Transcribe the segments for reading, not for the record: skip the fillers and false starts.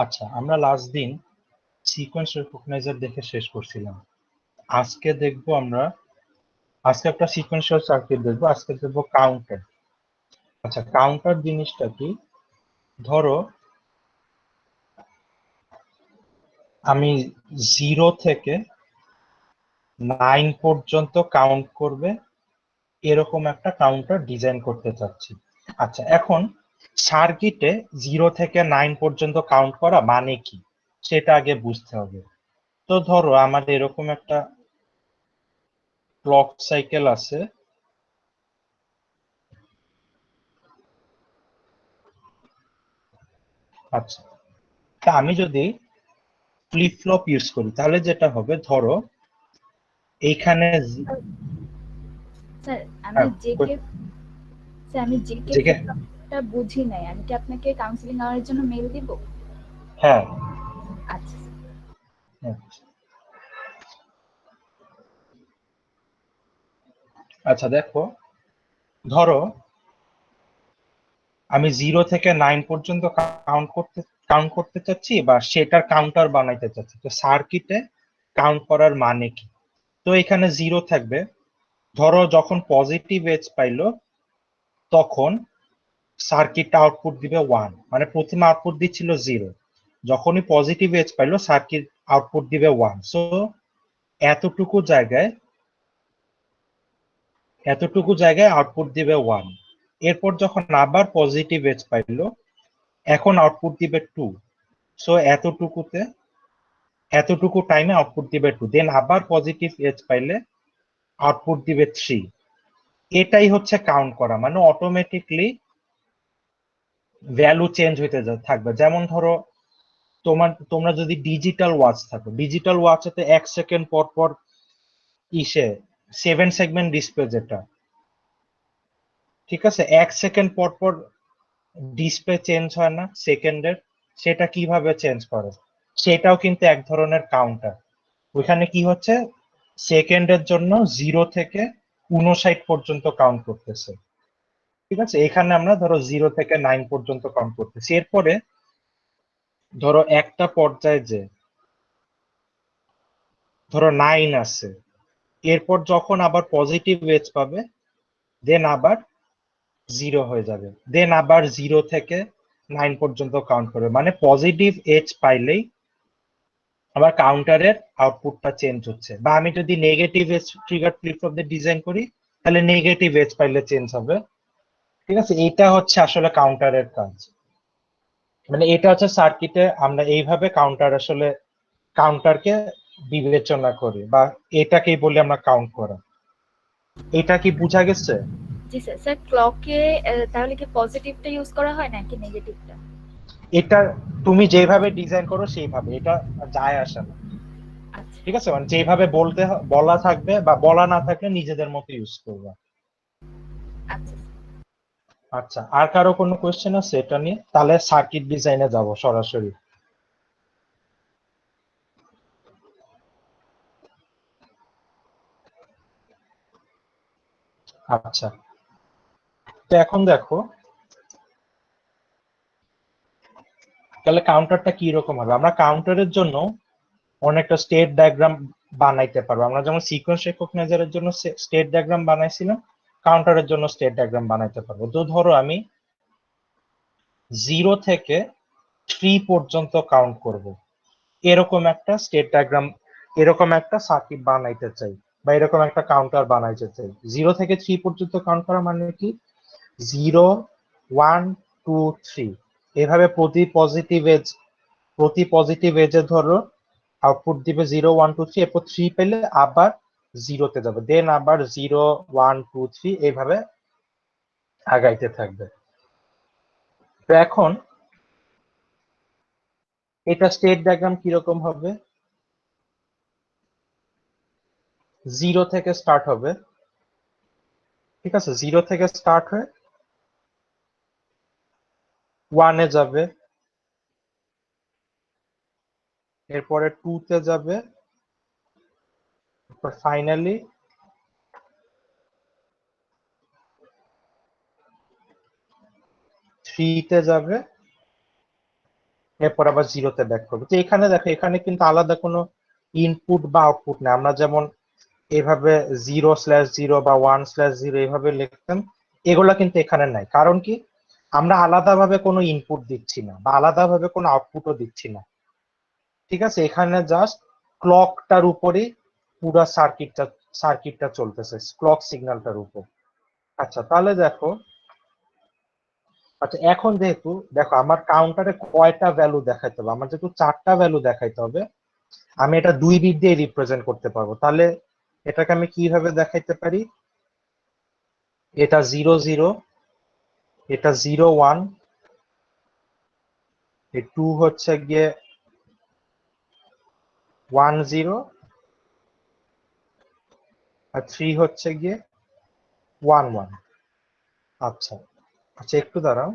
আচ্ছা, আমরা লাস্ট দিন সিকোয়েন্স রেকগনাইজার দেখে শেষ করছিলাম। আজকে একটা সিকোয়েন্সিয়াল সার্কিট দেখবো। আজকে দেখবো কাউন্টার। আচ্ছা, কাউন্টার জিনিসটা কি? ধরো আমি 0 থেকে 9 পর্যন্ত কাউন্ট করবে এরকম একটা কাউন্টার ডিজাইন করতে চাচ্ছি। আচ্ছা, এখন সার্কিটে 0 থেকে 9 পর্যন্ত কাউন্ট করা মানে কি সেটা আগে বুঝতে হবে। তো ধরো আমার এরকম একটা ক্লক সাইকেল আছে। আচ্ছা, তা আমি যদি ফ্লিপ ফ্লপ ইউজ করি তাহলে যেটা হবে, ধরো এইখানে স্যার আমি হ্যাঁ, জেকে স্যার আমি জেকে জেগে ফ্লিপটা বুঝি নাই, আমি কি আপনাকে কাউন্সিলিং আওয়ারের জন্য মেল দিব? হ্যাঁ, আচ্ছা হ্যাঁ। আচ্ছা দেখো, ধরো আমি 0 থেকে 9 পর্যন্ত কাউন্ট করতে চাচ্ছি বা সেটার কাউন্টার বানাইতে চাচ্ছি। তো সার্কিটে কাউন্ট করার মানে কি? তো এখানে 0 থাকবে। ধরো যখন পজিটিভ এজ পাইলো তখন সার্কিটটা আউটপুট দিবে 1, মানে প্রথমে আউটপুট দিচ্ছিল 0। যখনই পজিটিভ এজ পাইলো সার্কিট আউটপুট দিবে 1। সো এতটুকু জায়গায় এতটুকু জায়গায় আউটপুট দিবে 1। এরপর যখন আবার পজিটিভ এজ পাইলো এখন আউটপুট দিবে 2। সো এতটুকু টাইমে আউটপুট দিবে 2, দেন আবার পজিটিভ এজ পাইলে আউটপুট দিবে 3। এটাই হচ্ছে কাউন্ট করা, মানে অটোমেটিকলি ভ্যালু চেঞ্জ হইতে থাকবে। যেমন ধরো তোমরা যদি ডিজিটাল ওয়াচ থাকো, ডিজিটাল ওয়াচেতে 1 সেকেন্ড পর পর ইসে 7 সেগমেন্ট ডিসপ্লে যেটা, ঠিক আছে, 1 সেকেন্ড পর পর ডিসপ্লে চেঞ্জ হয় না সেকেন্ডের? সেটা কিভাবে চেঞ্জ করে? সেটাও কিন্তু এক ধরনের কাউন্টার। ওইখানে কি হচ্ছে, সেকেন্ডের জন্য 0 থেকে 59 পর্যন্ত কাউন্ট করতেছে। ঠিক আছে, এখানে আমরা ধরো 0 থেকে 9 পর্যন্ত কাউন্ট করতেছি। এরপরে ধরো একটা পর্যায়ে যে ধরো 9 আছে, এরপর যখন আবার পজিটিভ এজ পাবে দেন আবার 0 হয়ে যাবে, দেন আবার 0 থেকে 9 পর্যন্ত কাউন্ট করবে। মানে পজিটিভ এজ পাইলেই আবার কাউন্টারের আউটপুটটা চেঞ্জ হচ্ছে। বা আমি যদি negative edge trigger flip flop দিয়ে ডিজাইন করি তাহলে নেগেটিভ এজ পাইলে চেঞ্জ হবে। ঠিক আছে, এটা হচ্ছে আসলে কাউন্টারের কাজ। মানে এটা হচ্ছে সার্কিটে আমরা এইভাবে কাউন্টারকে বিবেচনা করি, বা এটাকেই বলি আমরা কাউন্ট করা। এটা কি বোঝা গেছে? জি স্যার। স্যার ক্লকে তাহলে কি পজিটিভটা ইউজ করা হয় নাকি নেগেটিভটা? এটা তুমি যেভাবে ডিজাইন করো সেইভাবে, এটা যায় আসে না। আচ্ছা ঠিক আছে, মানে যেভাবে বলা থাকবে বা বলা না থাকলে নিজেদের মতো ইউজ করবা। আচ্ছা আচ্ছা, আর কারো কোনো কোয়েশ্চেন আছে এটা নিয়ে? তাহলে সার্কিট ডিজাইনে যাব সরাসরি। আচ্ছা, তো এখন দেখো তাহলে কাউন্টারটা কি রকম হবে। আমরা কাউন্টারের জন্য অনেকটা স্টেট ডায়াগ্রাম বানাইতে পারবো। আমরা যেমন সিকোয়েন্স রেকগনাইজারের জন্য স্টেট ডায়াগ্রাম বানাইছিলাম, কাউন্টারের জন্য স্টেট ডায়াগ্রাম বানাইতে পারবো। তো ধরো আমি 0 থেকে 3 পর্যন্ত কাউন্ট করব, এরকম একটা স্টেট ডায়াগ্রাম, এরকম একটা সার্কিট বানাইতে চাই, বা এরকম একটা কাউন্টার বানাইতে চাই। 0 থেকে 3 পর্যন্ত কাউন্ট করা মানে কি, 0, 1, 2, 3 এভাবে প্রতি পজিটিভ এজে ধরো আউটপুট দিবে 0, 1, 2, 3। এরপর 3 পেলে আবার 0-তে যাবে, দেন আবার 0, 1, 2, 3 এইভাবে আগাইতে থাকবে। তো এখন এটা স্টেট ডায়াগ্রাম কিরকম হবে, 0 থেকে স্টার্ট হবে। ঠিক আছে, 0 থেকে স্টার্ট হয়ে 1-এ যাবে, এরপরে 2-তে যাবে, তারপর ফাইনালি 3-তে যাবে, এরপর আবার জিরোতে ব্যাক করবো। তো এখানে দেখো, এখানে কিন্তু আলাদা কোনো ইনপুট বা আউটপুট নেই। আমরা যেমন এভাবে 0/0 বা 1/0 এইভাবে লিখতাম, এগুলা কিন্তু এখানে নাই। কারণ কি, আমরা আলাদাভাবে কোনো ইনপুট দিচ্ছি না বা আলাদাভাবে কোনো আউটপুটও দিচ্ছি না। ঠিক আছে, এখানে জাস্ট ক্লকটার উপরই পুরো সার্কিটটা চলতেছে, ক্লক সিগন্যালটার উপর। আচ্ছা তাহলে দেখো, আচ্ছা এখন যেহেতু দেখো আমার কাউন্টারে কয়টা ভ্যালু দেখাইতে হবে, আমার যেহেতু 4টা ভ্যালু দেখাইতে হবে, আমি এটা 2 বিট দিয়ে রিপ্রেজেন্ট করতে পারবো। তাহলে এটাকে আমি কিভাবে দেখাইতে পারি, এটা 0 0, এটা 0 1, এই 2 হচ্ছে গিয়ে 1 0, আর 3 হচ্ছে গিয়ে 1 1। আচ্ছা আচ্ছা, একটু দাঁড়াও।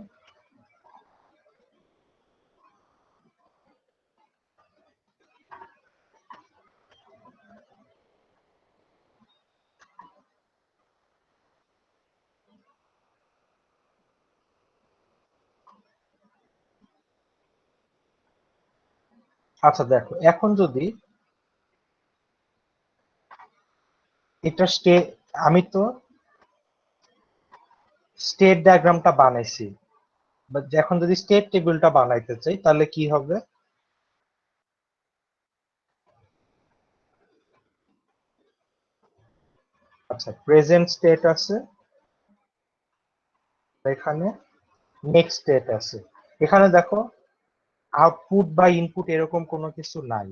আচ্ছা দেখো, এখন যদি এটা আমি তো স্টেট ডায়াগ্রামটা বানাইছি, বাট এখন যদি স্টেট টেবিলটা বানাইতে চাই তাহলে কি হবে। আচ্ছা, প্রেজেন্ট স্টেট আছে, এখানে নেক্সট স্টেট আছে। এখানে দেখো আউটপুট বা ইনপুট এরকম কোনো কিছু নাই।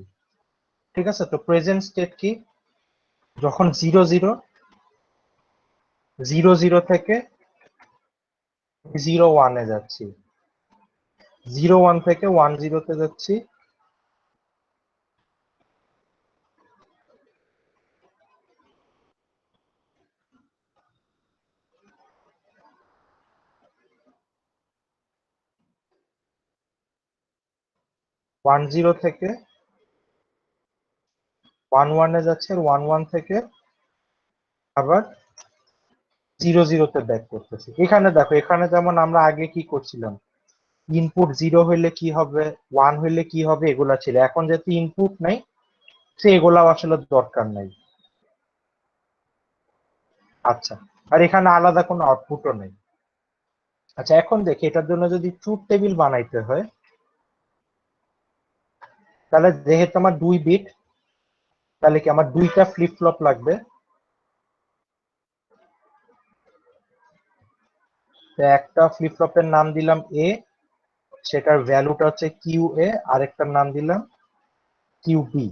ঠিক আছে, তো প্রেজেন্ট স্টেট কি, যখন 0 0 থেকে 0 1 এ যাচ্ছি, 0 1 থেকে 1 0 তে যাচ্ছি, 1 0 থেকে 1 1 এ যাচ্ছে, আর 1 1 থেকে আবার 0 0 তে ব্যাক করতেছি। এখানে দেখো, এখানে যেমন আমরা আগে কি করছিলাম, ইনপুট 0 হইলে কি হবে, 1 হইলে কি হবে, এগুলা ছিল। এখন যেহেতু ইনপুট নাই, সে এগুলাও আসলে দরকার নাই। আচ্ছা, আর এখানে আলাদা কোনো আউটপুটও নেই। আচ্ছা এখন দেখি, এটার জন্য যদি ট্রুথ টেবিল বানাইতে হয়, তাহলে যেহেতু আমার 2 বিট, তাহলে কি আমার 2টা ফ্লিপ ফ্লপ লাগবে। তো একটা ফ্লিপ ফ্লপের নাম দিলাম এ, সেটার ভ্যালুটা হচ্ছে কিউ এ, আরেকটার নাম দিলাম কিউ বি।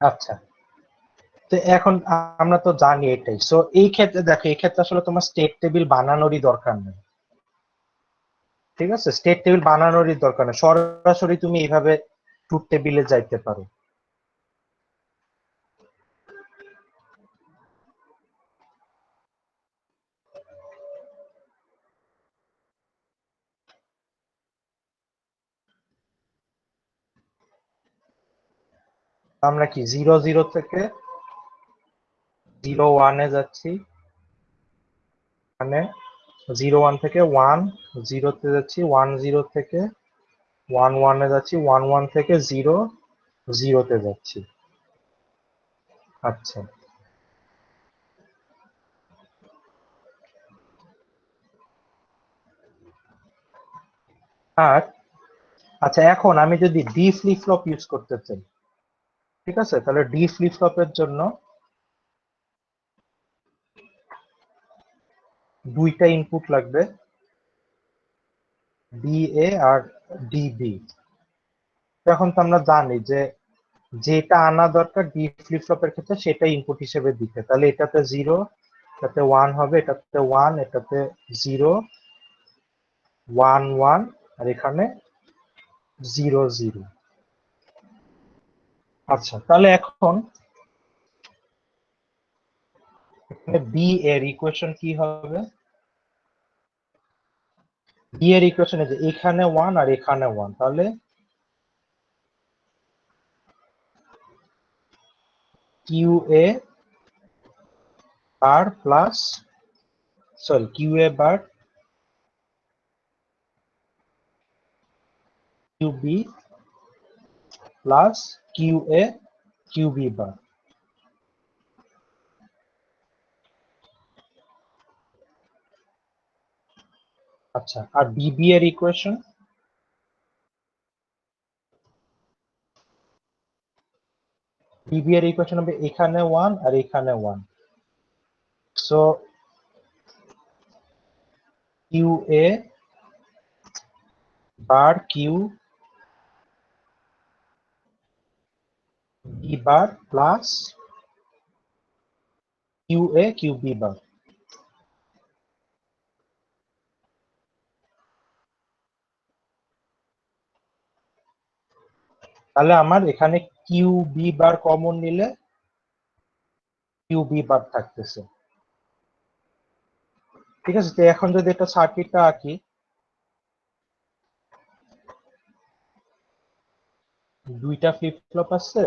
আচ্ছা, তো এখন আমরা তো জানি এটাই। সো এই ক্ষেত্রে দেখো, এই ক্ষেত্রে আসলে তোমার স্টেট টেবিল বানানোরই দরকার নেই। ঠিক আছে, স্টেট টেবিল বানানোরই দরকার নেই, সরাসরি তুমি এইভাবে ট্রুথ টেবিলে যাইতে পারো। আমরা কি 0 0 থেকে 0 1 এ যাচ্ছি, মানে 0 1 থেকে 1 0 তে যাচ্ছি, 1 0 থেকে 1 1 এ যাচ্ছি, 1 1 থেকে 0 0 তে যাচ্ছি। আচ্ছা, আর আচ্ছা এখন আমি যদি ডি ফ্লিপ ফ্লপ ইউজ করতে চাই, ঠিক আছে, তাহলে ডি ফ্লিপ ফ্লপের জন্য 2টা ইনপুট লাগবে, ডি এ আর ডি বি। এখন তো আমরা জানি যে যেটা আনা দরকার ডি ফ্লিপ ফ্লপের ক্ষেত্রে সেটা ইনপুট হিসেবে দিতে। তাহলে এটাতে 0, এটাতে 1 হবে, এটাতে 1, এটাতে 0 1 1, আর এখানে 0 0। আচ্ছা তাহলে এখন বি এর ইকুয়েশন কি হবে? বি এর ইকুয়েশন যে এখানে 1 আর এখানে 1, তাহলে Q A bar plus Q A bar Q B plus Q A Q B বার। আচ্ছা, আর বিবি এর ইকুয়েশন? বিবি এর ইকুয়েশন হবে এখানে 1 আর এখানে 1, so Q A bar Q B bar plus Q A Q B bar. তাহলে আমার এখানে কিউ বি বার কমন নিলে কিউ বি বার থাকতেছে। ঠিক আছে, তো এখন যদি এটা সার্কিটটা আঁকি, দুইটা ফ্লিপ ফ্লপ আছে,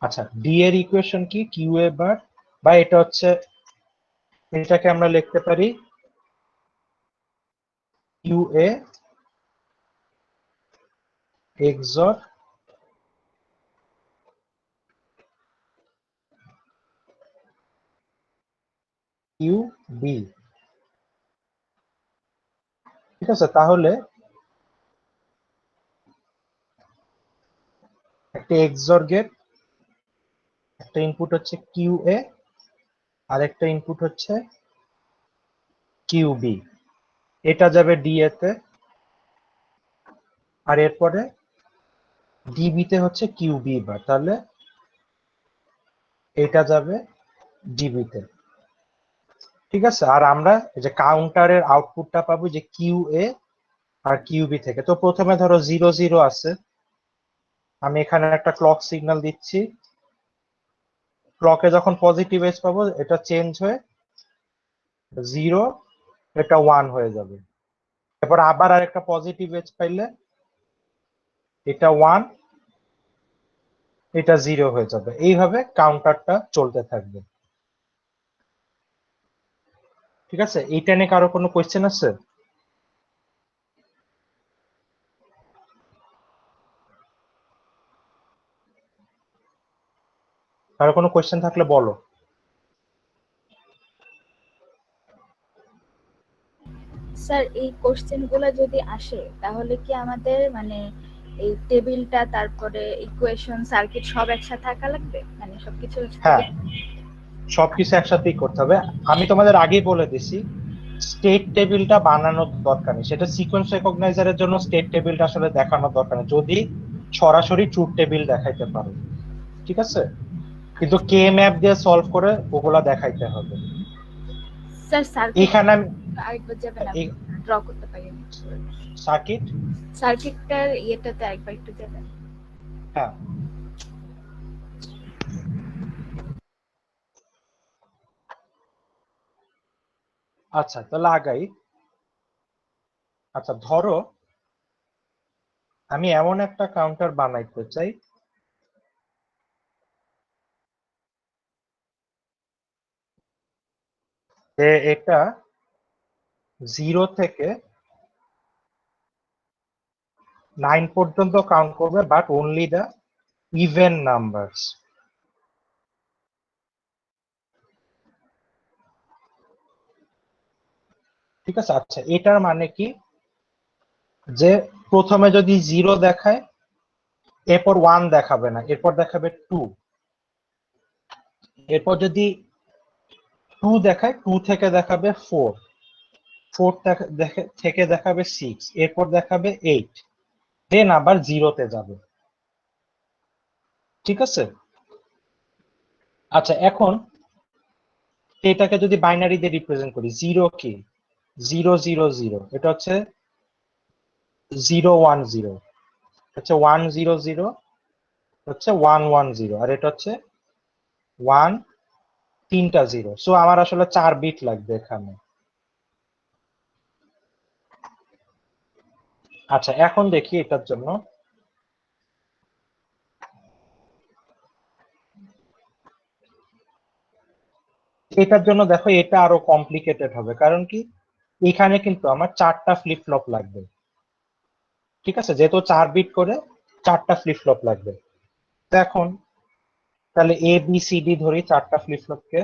আচ্ছা ডি এর ইকুয়েশন কি? কিউ এ বার, বা এটা হচ্ছে, এটাকে আমরা লিখতে পারি কিউ এ এক্সর কিউ বি। ঠিক আছে, তাহলে একটা এক্সর গেট, একটা ইনপুট হচ্ছে কিউ এ আর একটা ইনপুট হচ্ছে কিউ বি, এটা যাবে ডি এ তে, আর এরপরে ডিবি তে হচ্ছে কিউ বি বার, তাহলে এটা যাবে ডিবি তে। ঠিক আছে, আর আমরা এই যে কাউন্টারের আউটপুটটা পাবো যে কিউ এ আর কিউ বি থেকে। তো প্রথমে ধরো 0 0 আছে, আমি এখানে একটা ক্লক সিগন্যাল দিচ্ছি, ক্লকে যখন পজিটিভ এজ পাবো এটা চেঞ্জ হয়ে 0, এটা 1 হয়ে যাবে। এরপর আবার আরেকটা পজিটিভ এজ পাইলে এটা 1, এটা 0 হয়ে যাবে। এইভাবে কাউন্টারটা চলতে থাকবে। ঠিক আছে, এইটা নিয়ে কারো কোনো কোয়েশ্চেন আছে? কারো কোনো কোয়েশ্চেন থাকলে বলো। স্যার এই কোশ্চেন গুলো যদি আসে তাহলে কি আমাদের মানে এই টেবিলটা তারপরে ইকুয়েশন সার্কিট সব একসাথে থাকা লাগবে, মানে সবকিছু হ্যাঁ, থেকে? সবকিছু একসাথেই করতে হবে। আমি তোমাদের আগেই বলে দিছি স্টেট টেবিলটা বানানোর দরকার নেই, সেটা সিকোয়েন্স রেকগনাইজারের জন্য স্টেট টেবিলটা আসলে দেখানোর দরকার নেই, যদি সরাসরি ট্রুথ টেবিল দেখাইতে পারো। ঠিক আছে, কিন্তু কে ম্যাপ দিয়ে সলভ করে ওগুলা দেখাইতে হবে। স্যার সার্কিট এইখানে আমি আরেকবার যাবেন, আমি ড্র করতে পারিনি। সার্কিট, সার্কিটটার ইয়েটাতে আরেকবার একটু যাবেন। হ্যাঁ আচ্ছা তাহলে আগাই। আচ্ছা ধরো আমি এমন একটা কাউন্টার বানাইতে চাই যে এটা 0 থেকে 9 পর্যন্ত কাউন্ট করবে, but only the even numbers. ঠিক আছে, আচ্ছা এটার মানে কি, যে প্রথমে যদি 0 দেখায় এরপর 1 দেখাবে না, এরপর দেখাবে 2, এরপর যদি 2 দেখায়, 2 থেকে দেখাবে 4, 4 থেকে দেখাবে 6, এরপর দেখাবে 8, দেন আবার 0 তে যাবে। ঠিক আছে? আচ্ছা, এখন এটাকে যদি বাইনারি দিয়ে রিপ্রেজেন্ট করি, 0 কি 0 0 0, এটা হচ্ছে 0 1 0, হচ্ছে 1 0 0, হচ্ছে 1 1 0, আর এটা হচ্ছে 1 তিনটা 0। সো আমার আসলে 4 বিট লাগবে এখানে। আচ্ছা, এখন দেখি এটার জন্য। এটার জন্য দেখো এটা আরো কমপ্লিকেটেড হবে, কারণ কি এখানে কিন্তু আমার 4টা ফ্লিপ ফ্লপ লাগবে। ঠিক আছে, যেহেতু 4 বিট করে 4টা ফ্লিপ ফ্লপ লাগবে। তো এখন তাহলে এ বি সি ডি ধরি 4টা ফ্লিপ ফ্লপকে।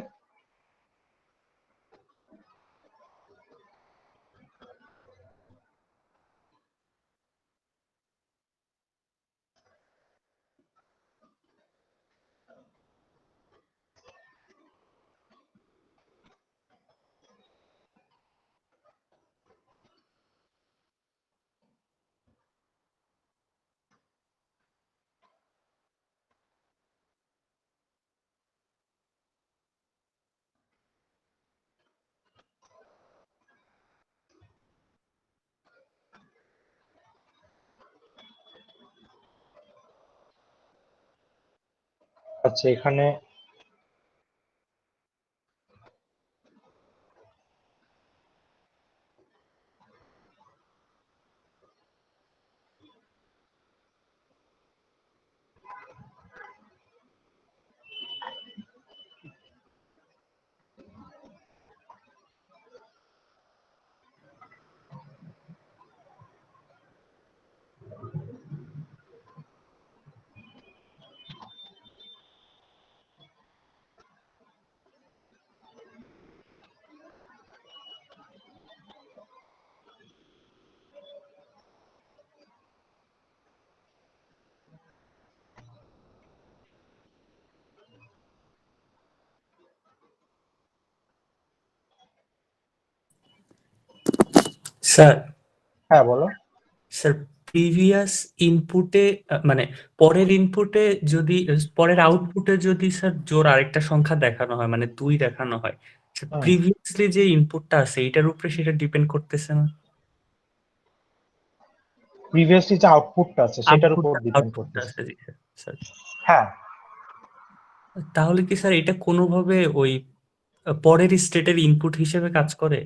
আচ্ছা, এখানে স্যার হ্যাঁ বলো। স্যার প্রিভিয়াস ইনপুটে মানে পরের ইনপুটে যদি পরের আউটপুটে যদি স্যার জোর আরেকটা সংখ্যা দেখানো হয়, মানে 2 দেখানো হয়, প্রিভিয়াসলি যে ইনপুটটা আছে এটার উপরে সেটা ডিপেন্ড করতেছে না? প্রিভিয়াসলি যে আউটপুটটা আছে সেটার উপর ডিপেন্ড আউটপুটটা করতেছে। আছে, জি স্যার। হ্যাঁ, তাহলে কি স্যার এটা কোনোভাবে ওই পরের স্টেটের ইনপুট হিসেবে কাজ করে?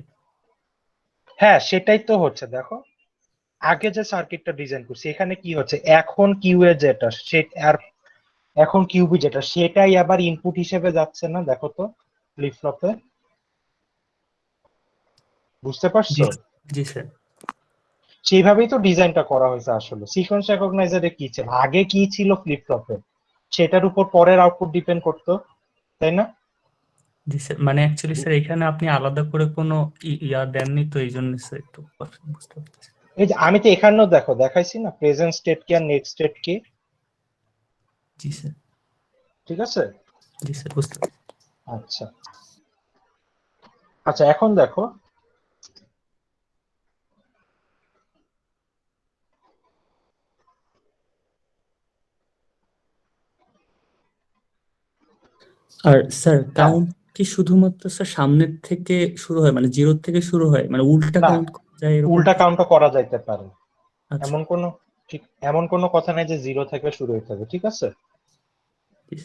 হ্যাঁ সেটাই তো হচ্ছে। দেখো আগে যে সার্কিটটা ডিজাইন করছি এখানে কি হচ্ছে, এখন কিউ এ যেটা সে আর এখন কিউবি যেটা সেটাই আবার ইনপুট হিসেবে যাচ্ছে না, দেখো তো ফ্লিপ ফ্লপে। বুঝতে জি পারছো? জি স্যার। সেইভাবেই তো ডিজাইনটা করা হয়েছে। আসলে সিকোয়েন্স রেকগনাইজারে কি ছিল, আগে কি ছিল ফ্লিপ ফ্লপে, সেটার উপর পরের আউটপুট ডিপেন্ড করতো, তাই না? জি স্যার, মানে অ্যাকচুয়ালি স্যার এখানে আপনি আলাদা করে কোনো ইয়া দেননি, তো এই জন্য স্যার একটু বুঝতে পারতেছি। এই যে আমি তো এখানেও দেখো দেখাইছি না, প্রেজেন্ট স্টেট কি আর নেক্সট স্টেট কি। জি স্যার। ঠিক আছে। জি স্যার, বুঝতে পারছি। আচ্ছা আচ্ছা, এখন দেখো আর স্যার হ্যাঁ, কাউন্ট কি শুধুমাত্র স্যার সামনের থেকে শুরু হয়, মানে 0 থেকে শুরু হয়, মানে উল্টা না, কাউন্ট করা যায় এরকম উল্টা কি? কাউন্টও করা যাইতে পারে। আচ্ছা। এমন কোনো ঠিক এমন কোনো কথা নাই যে 0 থেকে শুরু হইতে হবে। ঠিক আছে। জি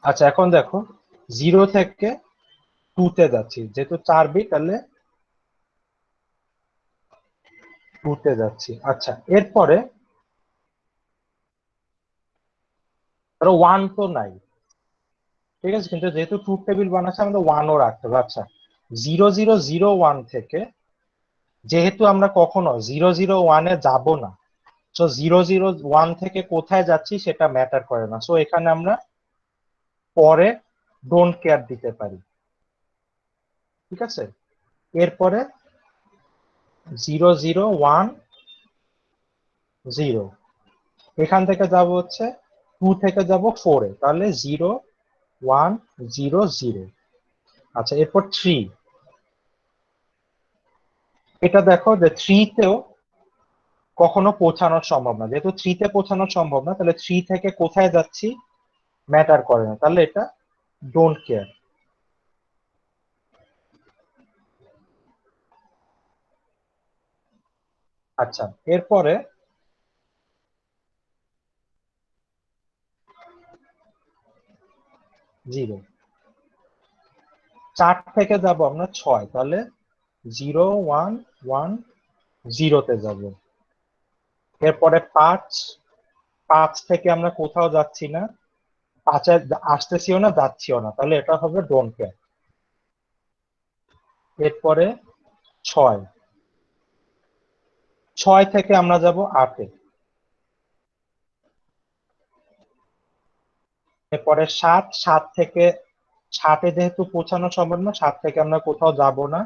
আচ্ছা, এখন দেখো 0 থেকে 2 তে যাচ্ছি, যেহেতু 4 বিট তাহলে 2 তে যাচ্ছি। আচ্ছা, এরপরে ধরো 1 তো নাই। ঠিক আছে, কিন্তু যেহেতু ট্রুথ টেবিল বানাচ্ছে আমাদের 1 ও রাখতে হবে। আচ্ছা, 0 0 0 1 থেকে যেহেতু আমরা কখনো 0 0 1 এ যাব না, সো 0 0 1 থেকে কোথায় যাচ্ছি সেটা ম্যাটার করে না। সো এখানে আমরা পরে ডোন্ট কেয়ার দিতে পারি। ঠিক আছে। এরপরে 0 0 1 0, এখান থেকে যাব হচ্ছে 2 থেকে যাব 4 এ, তাহলে 0 1 0 0। আচ্ছা, এরপর 3। এটা দেখো যে 3 তেও কখনো পৌঁছানো সম্ভব না, যেহেতু 3 তে পৌঁছানো সম্ভব না, তাহলে 3 থেকে কোথায় যাচ্ছি ম্যাটার করে না, তাহলে এটা ডোন্ট কেয়ার। আচ্ছা, এরপরে 0। 4 থেকে যাব আমরা 6, তাহলে 0 1 1 0 তে যাব। এরপরে 5। 5 থেকে আমরা কোথাও যাচ্ছি না, 5 আসতেছিও না, যাচ্ছিও না, তাহলে এটা হবে ডোন্ট কেয়ার। এরপরে 6। 6 থেকে আমরা যাব 8 এ। এরপরে 7। 7 থেকে 7 এ যেহেতু পৌঁছানো সম্ভব না, 7 থেকে আমরা কোথাও যাব না,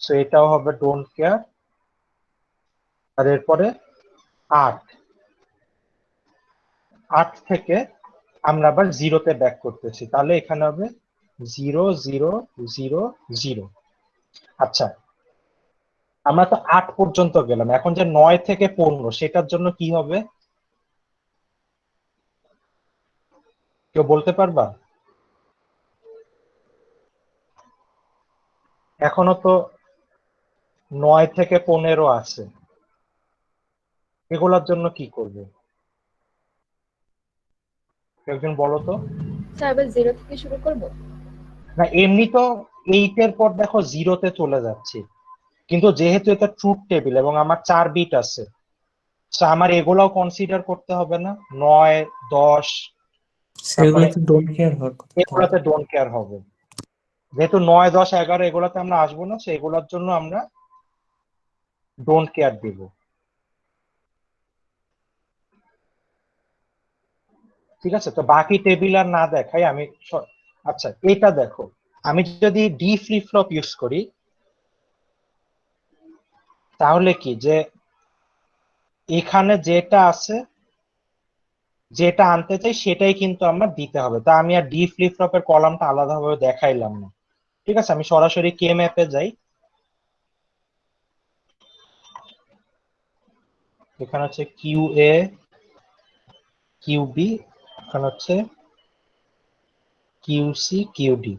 তো এটাও হবে ডোন্ট কেয়ার। আর এরপরে 8। 8 থেকে আমরা আবার 0 তে ব্যাক করতেছি, তাহলে এখানে হবে 0 0 0 0। আচ্ছা, আমরা তো 8 পর্যন্ত গেলাম, এখন যে 9 থেকে 15 সেটার জন্য কি হবে কেউ বলতে পারবা? এখনো তো 9 থেকে 15 আছে, এগুলোর জন্য কি করবে একজন বলো তো। স্যার আবার 0 থেকে শুরু করব? না, এমনি তো 8 এর পর দেখো 0 তে চলে যাচ্ছে, কিন্তু যেহেতু এটা ট্রুথ টেবিল এবং আমার 4 বিট আছে, তো আমার এগুলাও কনসিডার করতে হবে না? 9 10 সেগুলো তারপরে তো ডোন্ট কেয়ার হওয়ার কথা এগুলাতে তাহলে। ডোন্ট কেয়ার হবে, যেহেতু 9 10 11 এগুলাতে আমরা আসবো না, সেগুলোর জন্য আমরা ডোন্ট কেয়ার দিব। ঠিক আছে, তো বাকি টেবিল আর না দেখাই আমি আচ্ছা, এটা দেখো, আমি যদি ডি ফ্লিপ ফ্লপ ইউজ করি তাহলে কি, যে এখানে যেটা আছে, যেটা আনতে চাই সেটাই কিন্তু আমার দিতে হবে, তা আমি আর ডি ফ্লিপ ফ্লপের কলামটা আলাদাভাবে দেখাইলাম না। ঠিক আছে, আমি সরাসরি কে ম্যাপে যাই। এখানে হচ্ছে কিউ এ কিউ বি, এখানে হচ্ছে কিউ সি কিউ ডি।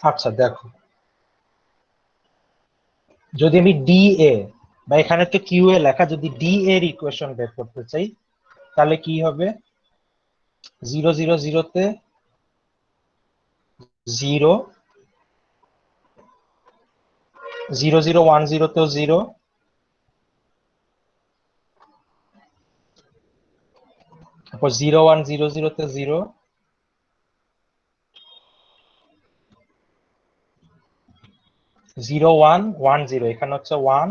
আচ্ছা দেখো, যদি আমি ডি এ বা এখানে তো কিউ এ লেখা, যদি ডি এর ইকুয়েশন বের করতে চাই তাহলে কি হবে, 0 0 0 তে 0, 0 0 1 0 তেও 0, তারপর 0 1 0 0 তে 0, 0 1 1 0, এখানে হচ্ছে 1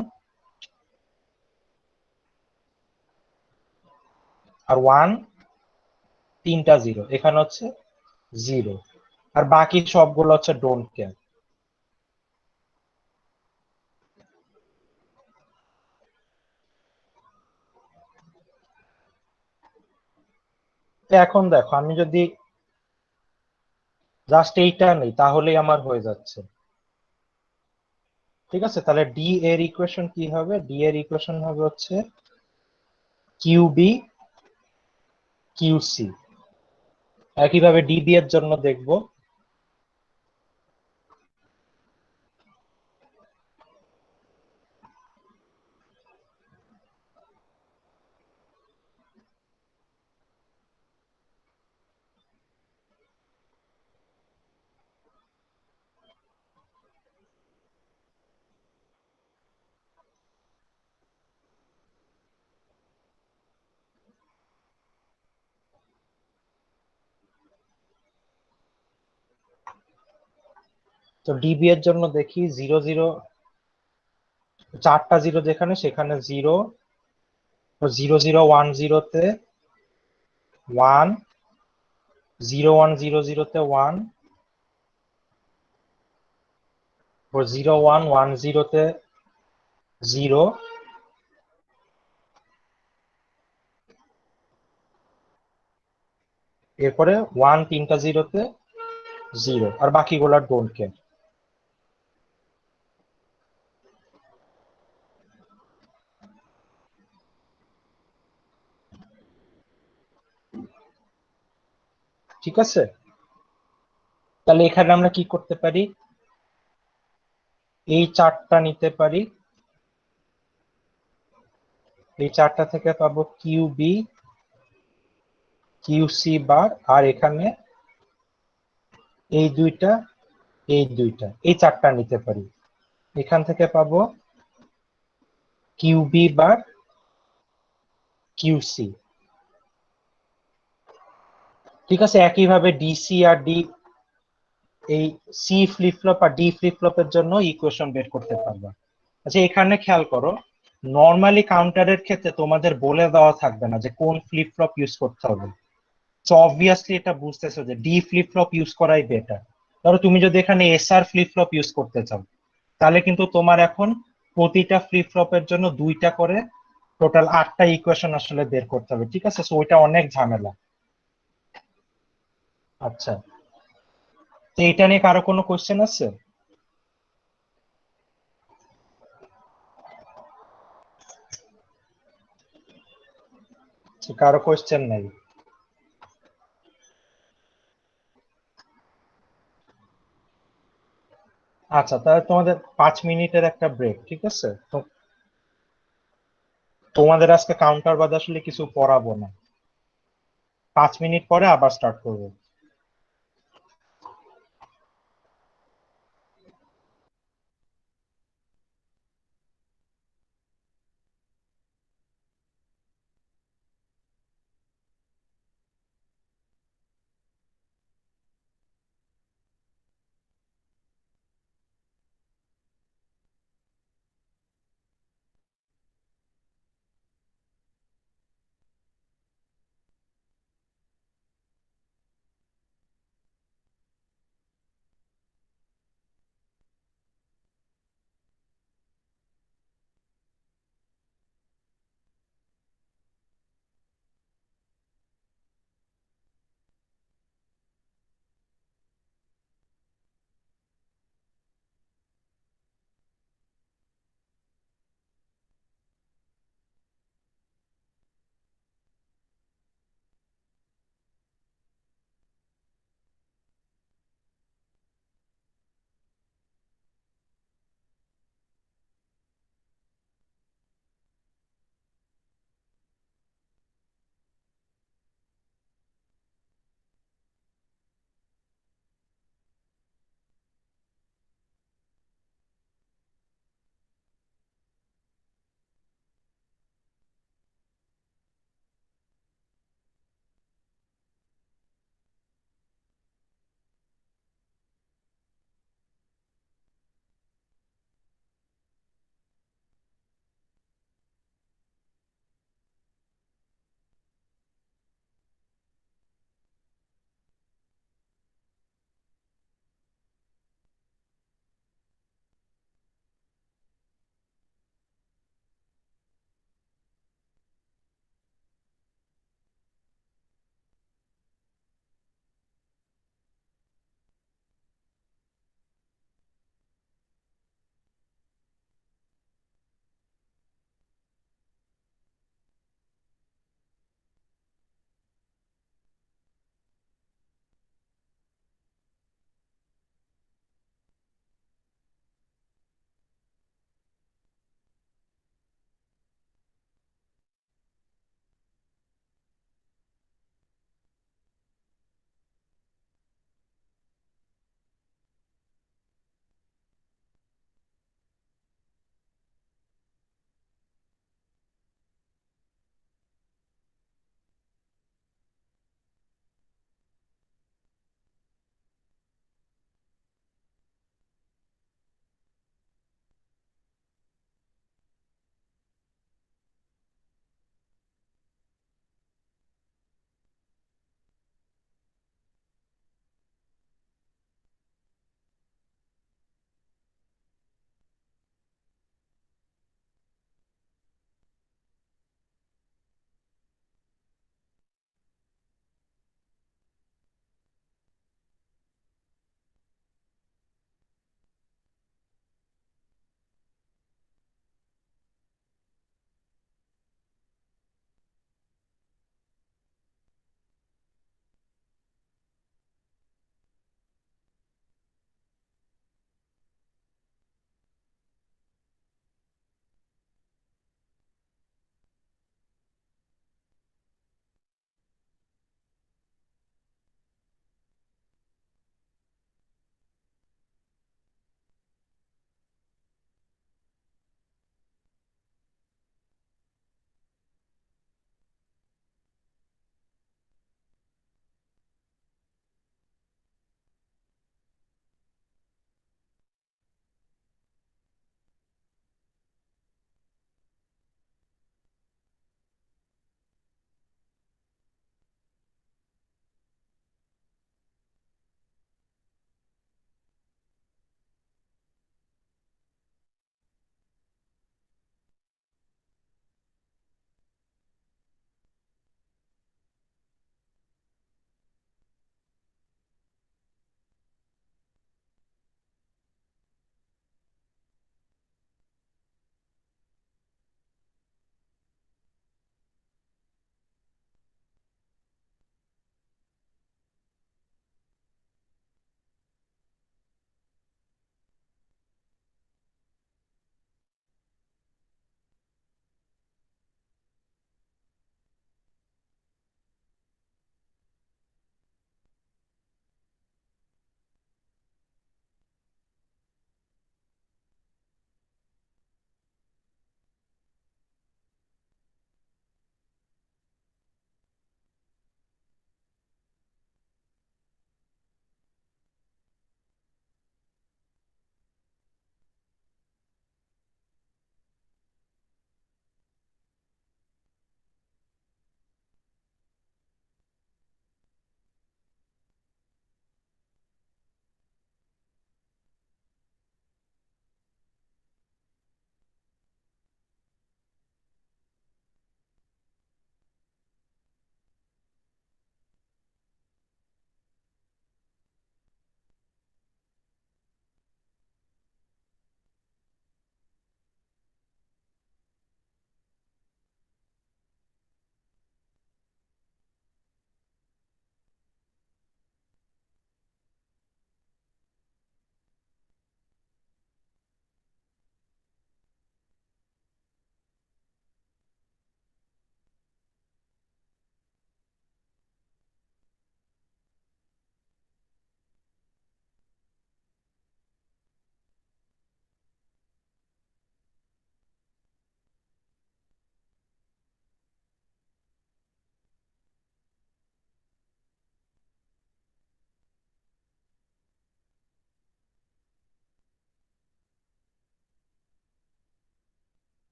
আর 1, তিনটা 0, এখানে হচ্ছে 0, আর বাকি সবগুলো হচ্ছে ডোন্ট কেয়ার। তো এখন দেখো, আমি যদি জাস্ট এইটা নেই তাহলেই আমার হয়ে যাচ্ছে। ঠিক আছে, তাহলে ডি এর ইকুয়েশন কি হবে, ডি এর ইকুয়েশন হবে হচ্ছে কিউ বি কিউ সি। একইভাবে ডিবি এর জন্য দেখবো, তো ডিবি এর জন্য দেখি 0 0 4টা জিরো যেখানে সেখানে 0, 0010 তে 1, 0100 তে 1, 0110 তে 0, এরপরে 3টা জিরোতে 0, আর বাকিগুলো ডোন্ট কেয়ার। ঠিক আছে, তাহলে এখানে আমরা কি করতে পারি, এই 4টা নিতে পারি, এই 4টা থেকে পাবো কিউবি, কিউসি বার, আর এখানে এই দুইটা, এই দুইটা, এই 4টা নিতে পারি। এখান থেকে পাবো কিউবি বার, কিউসি। ঠিক আছে, একইভাবে ডিসি আর ডি, এই সি ফ্লিপ ফ্লপ আর ডি ফ্লিপ ফ্লপের জন্য ইকুয়েশন বের করতে পারবা। আচ্ছা, এখানে খেয়াল করো, নর্মালি কাউন্টারের ক্ষেত্রে তোমাদের বলে দেওয়া থাকবে না যে কোন ফ্লিপ ফ্লপ ইউজ করতে হবে। সো অবভিয়াসলি এটা বুঝতেছো যে ডি ফ্লিপ ফ্লপ ইউজ করাই বেটার। ধরো তুমি যদি এখানে এসআর ফ্লিপ ফ্লপ ইউজ করতে চাও, তাহলে কিন্তু তোমার এখন প্রতিটা ফ্লিপ ফ্লপের জন্য 2টা করে টোটাল 8টা ইকুয়েশন আসলে বের করতে হবে। ঠিক আছে, সো ওইটা অনেক ঝামেলা। আচ্ছা, তো এটা নিয়ে কারো কোনো কোশ্চেন আছে? কারো কোশ্চেন নাই? আচ্ছা, তাহলে তোমাদের 5 মিনিটের একটা ব্রেক, ঠিক আছে? তো তোমাদের আজকে কাউন্টার বাদ আসলে কিছু পড়াবো না, 5 মিনিট পরে আবার স্টার্ট করবো।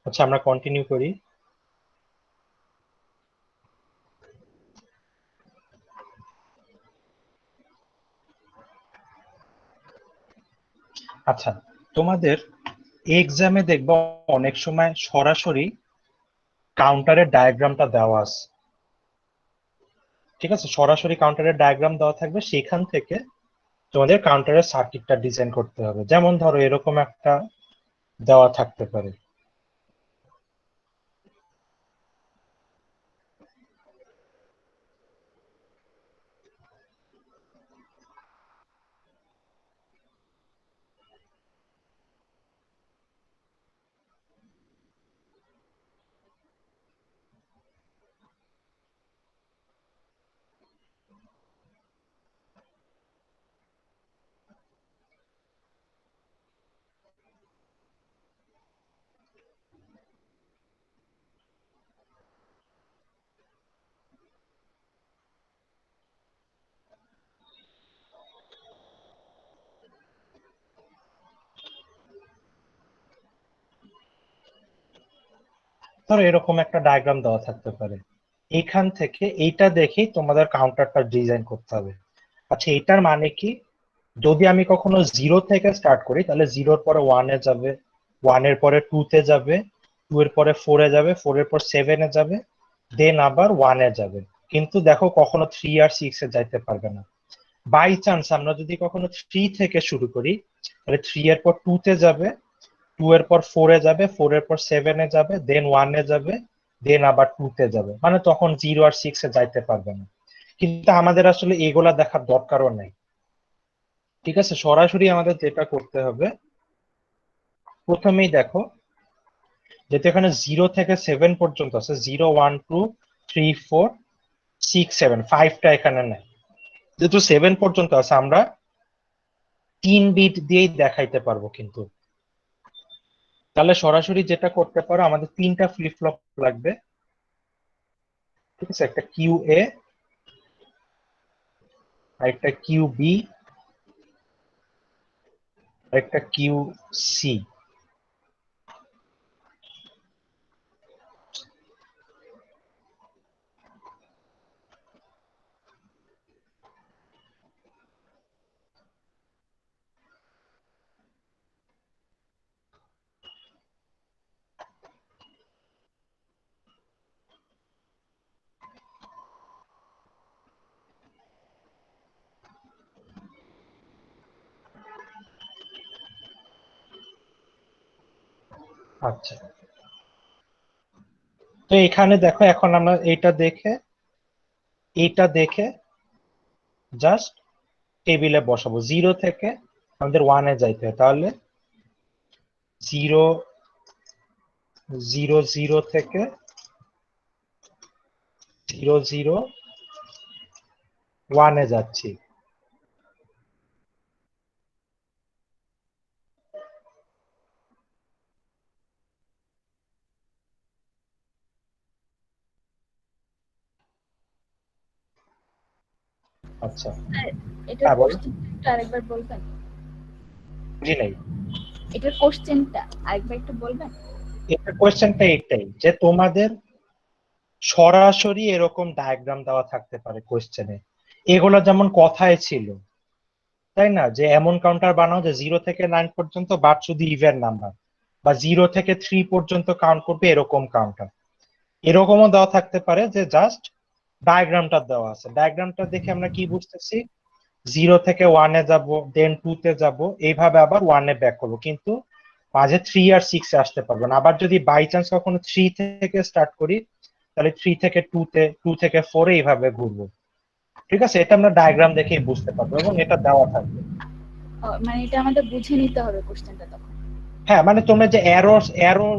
আচ্ছা আমরা কন্টিনিউ করি। আচ্ছা, তোমাদের এক্সামে দেখবো অনেক সময় সরাসরি কাউন্টারের ডায়াগ্রামটা দেওয়া আছে, ঠিক আছে? সরাসরি কাউন্টারের ডায়াগ্রাম দেওয়া থাকবে, সেখান থেকে তোমাদের কাউন্টারের সার্কিটটা ডিজাইন করতে হবে। যেমন ধরো এরকম একটা দেওয়া থাকতে পারে। ধরো এরকম একটা ডায়াগ্রাম দেওয়া থাকতে পারে। এইখান থেকে এইটা দেখেই তোমাদের কাউন্টারটা ডিজাইন করতে হবে। আচ্ছা, এটার মানে কি? যদি আমি কখনো জিরো থেকে স্টার্ট করি, তাহলে জিরোর পরে ওয়ানে যাবে, ওয়ানের পরে টু তে যাবে, টু এর পরে ফোরে যাবে, ফোর এর পর সেভেনে যাবে, দেন আবার ওয়ানে যাবে। কিন্তু দেখো কখনো থ্রি আর সিক্স এ যাইতে পারবে না। বাই চান্স আমরা যদি কখনো থ্রি থেকে শুরু করি, তাহলে থ্রি এর পর টু তে যাবে, টু এর পর ফোরে যাবে, ফোর এর পর সেভেনে যাবে, দেন ওয়ানে যাবে, দেন আবার টু তে যাবে। মানে তখন জিরো আর সিক্স এ যাইতে পারবে না। কিন্তু আমাদের আসলে এগুলা দেখার দরকারও নেই, ঠিক আছে? সরাসরি আমাদের যেটা করতে হবে, প্রথমেই দেখো, যেহেতু এখানে জিরো থেকে সেভেন পর্যন্ত আছে, zero one two three four six seven, ফাইভটা এখানে নেই। যেহেতু সেভেন পর্যন্ত আছে, আমরা 3 বিট দিয়েই দেখাইতে পারবো। কিন্তু তাহলে সরাসরি যেটা করতে পারো, আমাদের 3টা ফ্লিপ ফ্লপ লাগবে, ঠিক আছে? একটা কিউ এ, আরেকটা কিউ বি, আরেকটা কিউ সি। আচ্ছা, তো এখানে দেখো, এখন আমরা এইটা দেখে জাস্ট টেবিলে বসাবো। জিরো থেকে আমাদের ওয়ানে যাইতে হয়, তাহলে জিরো জিরো জিরো থেকে জিরো জিরো ওয়ানে যাচ্ছি। আচ্ছা, স্যার, এটার হ্যাঁ বলো। কোশ্চেনটা আরেকবার বলবেন? বুঝি নাই। এটার কোশ্চেনটা আরেকবার একটু বলবেন? এটা কোয়েশ্চেনটা এটাই যে তোমাদের সরাসরি এরকম ডায়াগ্রাম দেওয়া থাকতে পারে কোয়েশ্চেনে। এগুলো যেমন কথায় ছিল, তাই না? যে এমন কাউন্টার বানাও যে জিরো থেকে নাইন পর্যন্ত বাট শুধু ইভেন নাম্বার, বা জিরো থেকে থ্রি পর্যন্ত কাউন্ট করবে, এরকম কাউন্টার। এরকমও দেওয়া থাকতে পারে যে জাস্ট ডায়াগ্রামটা দেওয়া আছে, ডায়াগ্রামটা দেখে আমরা কি বুঝতেছি, জিরো থেকে ওয়ানে যাব, দেন টু তে যাব, এইভাবে আবার ওয়ানে ব্যাক করবো, কিন্তু মাঝে থ্রি আর সিক্স এ আসতে পারবো না। আবার যদি বাই চান্স কখনো থ্রি থেকে স্টার্ট করি, তাহলে থ্রি থেকে টু তে, টু থেকে ফোরে এইভাবে ঘুরবো, ঠিক আছে? এটা আমরা ডায়াগ্রাম দেখেই বুঝতে পারবো, এবং এটা দেওয়া থাকবে। মানে এটা আমাদের বুঝে নিতে হবে কোশ্চেনটা তখন। হ্যাঁ, মানে তোমরা যে এরর এরর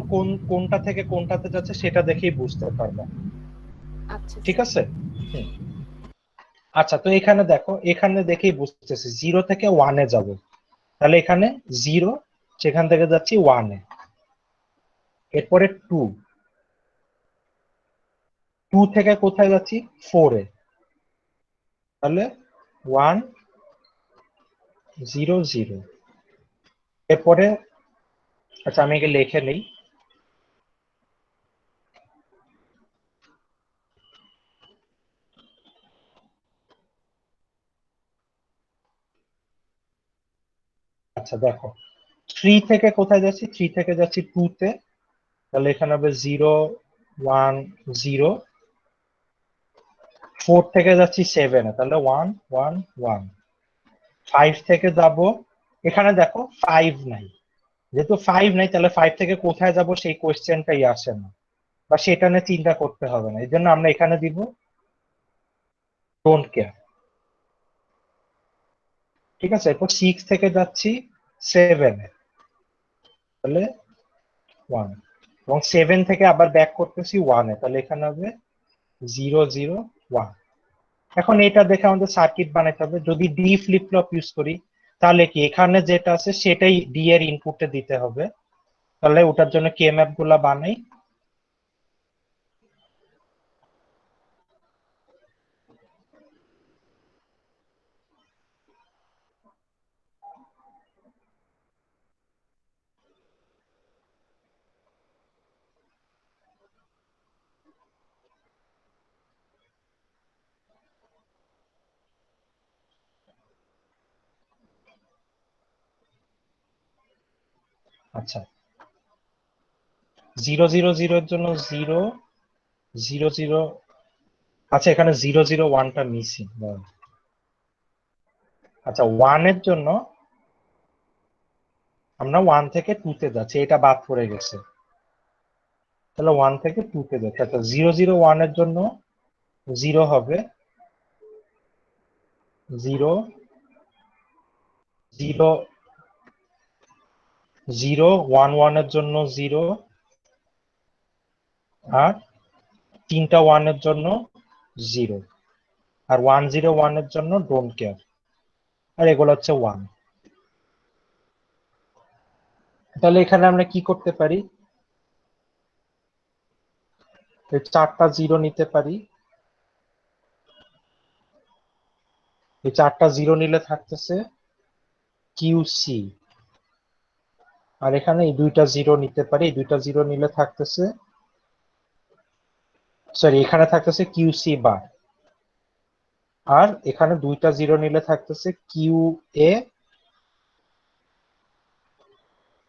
কোনটা থেকে কোনটাতে যাচ্ছে সেটা দেখেই বুঝতে পারবে, আচ্ছা ঠিক স্যার। আছে? হুম। আচ্ছা, তো এখানে দেখো, এখানে দেখেই বুঝতেছি জিরো থেকে ওয়ানে যাব, তাহলে এখানে জিরো, সেখান থেকে যাচ্ছি ওয়ানে, এরপরে টু, টু থেকে কোথায় যাচ্ছি, ফোরে, তাহলে ওয়ান জিরো জিরো। এরপরে, আচ্ছা আমি একে লিখে নেই, আচ্ছা দেখো 3 থেকে কোথায় যাচ্ছি, 3 থেকে যাচ্ছি 2 তে, তাহলে এখানে হবে 0 1 0। 4 থেকে যাচ্ছি 7 এ, তাহলে 1 1 1। 5 থেকে যাব, এখানে দেখো 5 নাই, যেহেতু 5 নাই তাহলে 5 থেকে কোথায় যাব সেই কোয়েশ্চেনটাই আসে না, বা সেটা নিয়ে চিন্তা করতে হবে না, এই জন্য আমরা এখানে দিব ডোন্ট কেয়ার। ঠিক আছে, এরপর 6 থেকে যাচ্ছি 7 এ, তাহলে 1, এবং 7 থেকে আবার ব্যাক করতেছি 1 এ, তাহলে এখানে হবে 0 0 1। এখন এটা দেখে আমাদের সার্কিট বানাইতে হবে। যদি ডি ফ্লিপ ফ্লপ ইউজ করি তাহলে কি এখানে যেটা আছে সেটাই ডি এর ইনপুটে দিতে হবে, তাহলে ওটার জন্য কে ম্যাপ গুলা বানাই। আচ্ছা 0 0 0 এর জন্য 0 0 0। আচ্ছা এখানে 0 0 1টা মিসিং। আচ্ছা 1 এর জন্য আমরা 1 থেকে 2 তে যাচ্ছি, এটা বাদ পড়ে গেছে, তাহলে 1 থেকে 2 তে যাচ্ছি। আচ্ছা 0 0 1 এর জন্য 0 হবে 0 0 0 1 1 এর জন্য 0, আর 3টা 1 এর জন্য 0, আর 1 0 1 এর জন্য ডোন্ট কেয়ার, আর এগুলো হচ্ছে 1। তাহলে এখানে আমরা কি করতে পারি, এই 4টা 0 নিতে পারি, এই 4টা 0 নিলে থাকতেছে কিউসি, আর এখানে এই 2টা 0 নিতে পারি, এই 2টা 0 নিলে থাকতেছে, সরি এখানে থাকতেছে কিউসি বার, আর এখানে 2টা 0 নিলে থাকতেছে কিউ এ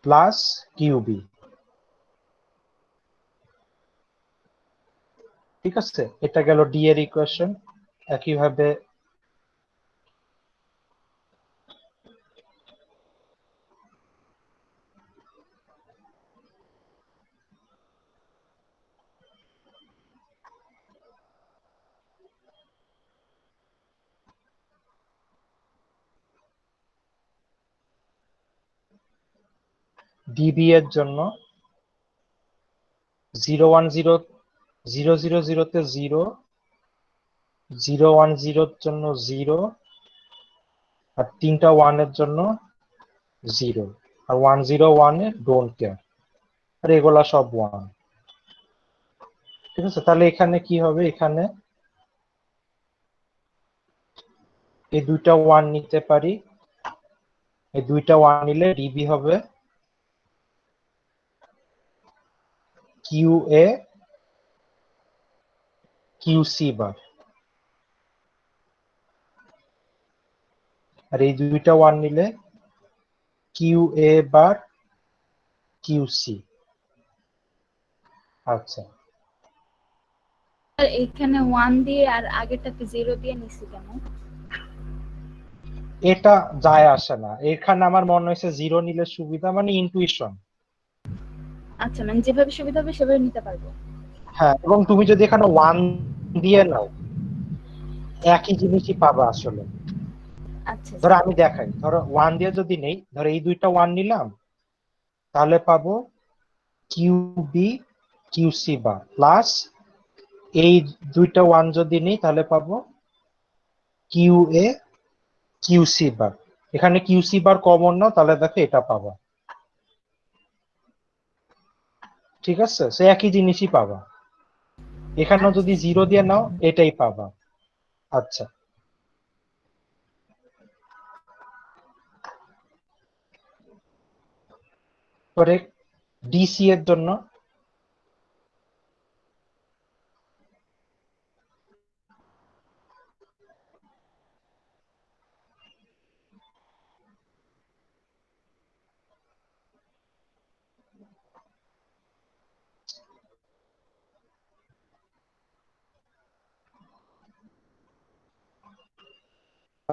প্লাস কিউবি। ঠিক আছে, এটা গেল ডি এর ইকুয়েশন। একইভাবে ডিবি এর জন্য 0 1 0 0 0 0 তে 0, 0 1 0 এর জন্য 0, আর 3টা 1 এর জন্য 0, আর 1 0 1 এ ডোন্ট কেয়ার, আর এগুলা সব 1। ঠিক আছে, তাহলে এখানে কি হবে, এখানে এই 2টা 1 নিতে পারি, এই 2টা 1 নিলে ডিবি হবে কিউ এ কিউসি বার, আর এই 2টা 1 নিলে কিউ এ বার কিউসি। আচ্ছা আর এখানে 1 দিয়ে আর আগেরটাকে 0 দিয়ে নিছি কেন? এটা যায় আসে না, এখানে আমার মনে হয়েছে 0 নিলে সুবিধা, মানে ইনটুইশন। আচ্ছা মানে যেভাবে সুবিধা হবে সেভাবে নিতে পারবো। হ্যাঁ, এবং তুমি যদি এখানে 1 দিয়ে নাও একই জিনিসই পাবা আসলে। আচ্ছা ধরো আমি দেখাই, ধরো 1 দিয়ে যদি নেই, ধরো এই 2টা 1 নিলাম, তাহলে পাবো কিউবি কিউসি বার, প্লাস এই 2টা 1 যদি নেই তাহলে পাবো কিউ এ কিউসি বার। এখানে কিউসি বার কমন নাও, তাহলে দেখো এটা পাবা। ঠিক আছে, সে একই জিনিসই পাবা, এখানেও আচ্ছা যদি 0 দিয়ে নাও এটাই পাবা। আচ্ছা পরে ডিসি এর জন্য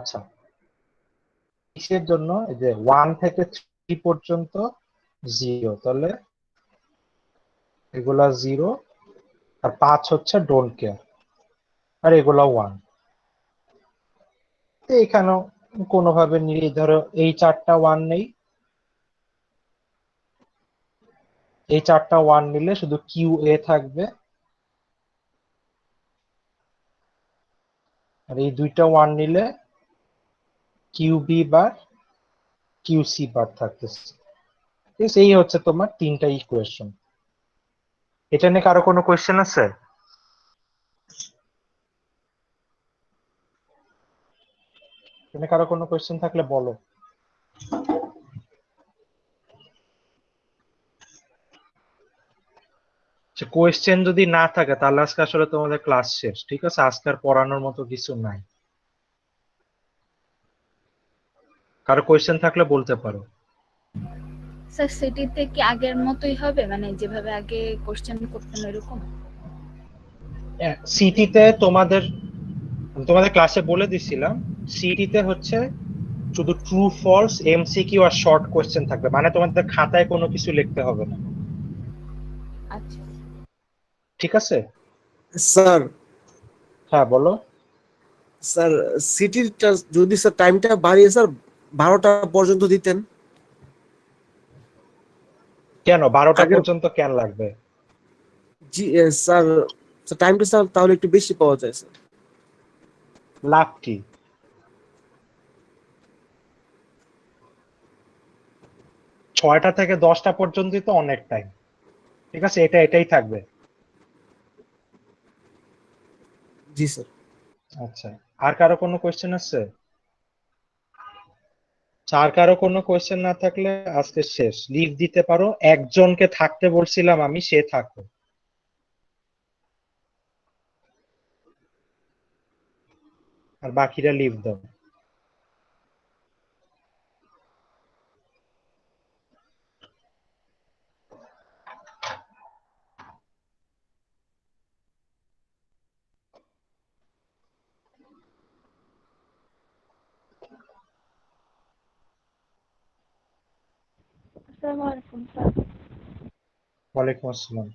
আচ্ছা, কিসের জন্য? এই যে 1 থেকে 3 পর্যন্ত 0, তাহলে এগুলা 0, আর 5 হচ্ছে ডোন্ট কেয়ার, আর এগুলা 1। তো এখানেও কোনোভাবে নিয়ে ধরো এই 4টা 1 নেই, এই 4টা 1 নিলে শুধু কিউ এ থাকবে, আর এই 2টা 1 নিলে Q B bar Q C bar থাকতেছে। ঠিক আছে, এই হচ্ছে তোমার 3টা ইকুয়েশন। এটা নিয়ে কারো কোনো কোয়েশ্চেন আছে? এখানে কারো কোনো কোয়েশ্চেন থাকলে বলো। কোয়েশ্চেন যদি না থাকে তাহলে আজকে আসলে তোমাদের ক্লাস শেষ। ঠিক আছে, আজকে আর পড়ানোর মতো কিছু নাই। কারো কোয়েশ্চেন থাকলে বলতে পারো। স্যার সিটিতে কি আগের মতোই হবে, মানে যেভাবে আগে কোশ্চেন করতেন এরকম? সিটিতে তোমাদের ক্লাসে বলে দিছিলাম, সিটিতে হচ্ছে শুধু ট্রু ফলস এমসিকিউ আর শর্ট কোয়েশ্চেন থাকবে, মানে তোমাদের খাতায় কোনো কিছু লিখতে হবে না। আচ্ছা ঠিক আছে? স্যার হ্যাঁ বলো। স্যার সিটিটা যদি স্যার টাইমটা বাড়িয়ে স্যার 12টা পর্যন্ত দিতেন। কেন 12টা আগের পর্যন্ত কেন লাগবে? জি স্যার, টাইমটা স্যার তাহলে একটু বেশি পাওয়া যায় স্যার। লাভ কি? 6টা থেকে 10টা পর্যন্তই তো অনেক টাইম। ঠিক আছে, এটাই থাকবে। জি স্যার। আচ্ছা, আর কারো কোনো কোয়েশ্চেন আছে? আর কারো কোনো কোয়েশ্চেন না থাকলে আজকে শেষ, লিভ দিতে পারো। একজনকে থাকতে বলছিলাম আমি, সে থাকো, আর বাকিরা লিভ দাও। আসসালামু আলাইকুম স্যার। ওয়ালাইকুম আসসালাম।